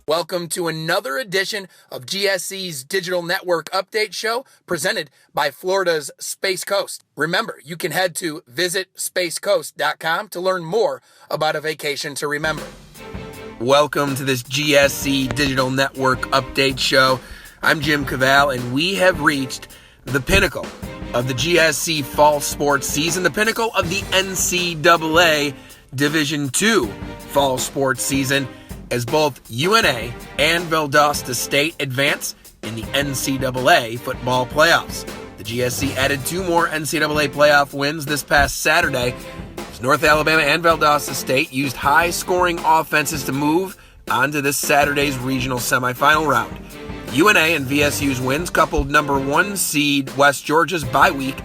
Welcome to another edition of GSC's Digital Network Update Show presented by Florida's Space Coast. Remember, you can head to visitspacecoast.com to learn more about a vacation to remember. Welcome to this GSC Digital Network Update Show. I'm Jim Cavall, and we have reached the pinnacle of the GSC fall sports season, the pinnacle of the NCAA Division II fall sports season, as both UNA and Valdosta State advance in the NCAA football playoffs. The GSC added two more NCAA playoff wins this past Saturday, as North Alabama and Valdosta State used high-scoring offenses to move onto this Saturday's regional semifinal round. UNA and VSU's wins, coupled number one seed West Georgia's bye week,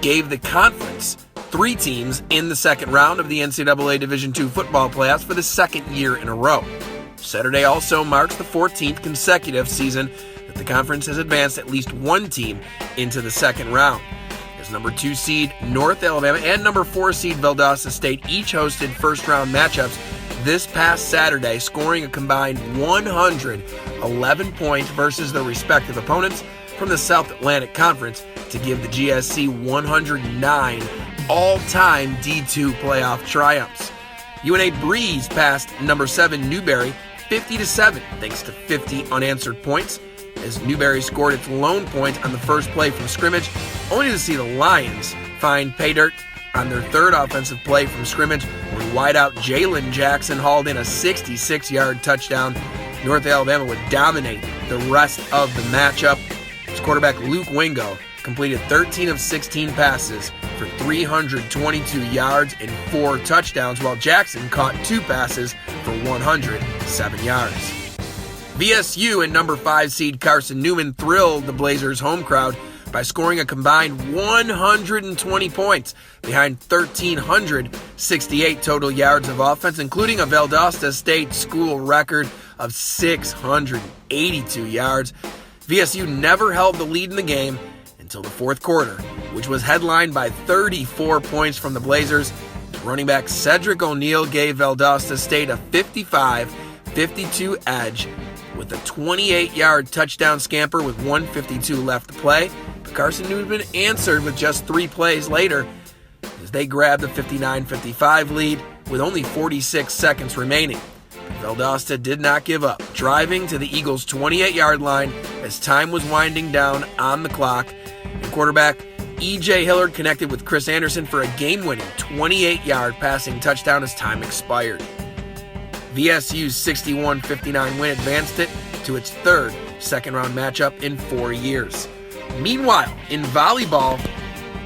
gave the conference three teams in the second round of the NCAA Division II football playoffs for the second year in a row. Saturday also marks the 14th consecutive season that the conference has advanced at least one team into the second round, as number two seed North Alabama and number four seed Valdosta State each hosted first-round matchups this past Saturday, scoring a combined 111 points versus their respective opponents from the South Atlantic Conference to give the GSC 109 all-time D2 playoff triumphs. UNA breezed past number 7 Newberry 50-7 thanks to 50 unanswered points, as Newberry scored its lone point on the first play from scrimmage, only to see the Lions find pay dirt on their third offensive play from scrimmage, when wideout Jalen Jackson hauled in a 66-yard touchdown. North Alabama would dominate the rest of the matchup, as quarterback Luke Wingo completed 13 of 16 passes for 322 yards and 4 touchdowns, while Jackson caught 2 passes for 107 yards. VSU and number 5 seed Carson Newman thrilled the Blazers' home crowd by scoring a combined 120 points behind 1,368 total yards of offense, including a Valdosta State school record of 682 yards. VSU never held the lead in the game until the fourth quarter, which was headlined by 34 points from the Blazers. Running back Cedric O'Neal gave Valdosta State a 55-52 edge with a 28-yard touchdown scamper with 1:52 left to play. But Carson Newman answered with just 3 plays later, as they grabbed a 59-55 lead with only 46 seconds remaining. Valdosta did not give up, driving to the Eagles' 28-yard line as time was winding down on the clock. And quarterback E.J. Hillard connected with Chris Anderson for a game-winning 28-yard passing touchdown as time expired. VSU's 61-59 win advanced it to its third second-round matchup in 4 years. Meanwhile, in volleyball,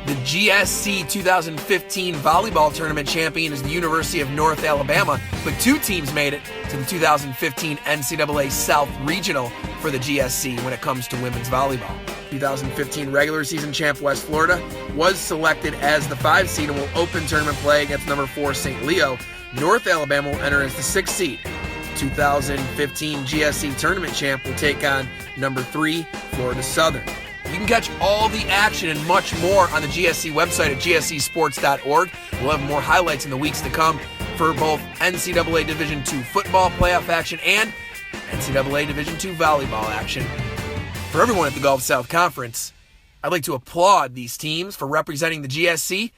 the GSC 2015 volleyball tournament champion is the University of North Alabama, but 2 teams made it to the 2015 NCAA South Regional for the GSC when it comes to women's volleyball. 2015 regular season champ West Florida was selected as the 5 seed and will open tournament play against number 4 St. Leo. North Alabama will enter as the 6th seed. 2015 GSC tournament champ will take on number 3 Florida Southern. You can catch all the action and much more on the GSC website at gscsports.org. We'll have more highlights in the weeks to come for both NCAA Division II football playoff action and NCAA Division II volleyball action. For everyone at the Gulf South Conference, I'd like to applaud these teams for representing the GSC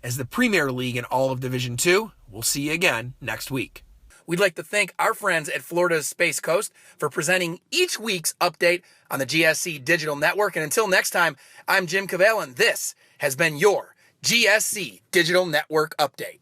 as the premier league in all of Division II. We'll see you again next week. We'd like to thank our friends at Florida's Space Coast for presenting each week's update on the GSC Digital Network. And until next time, I'm Jim Cavall, and this has been your GSC Digital Network Update.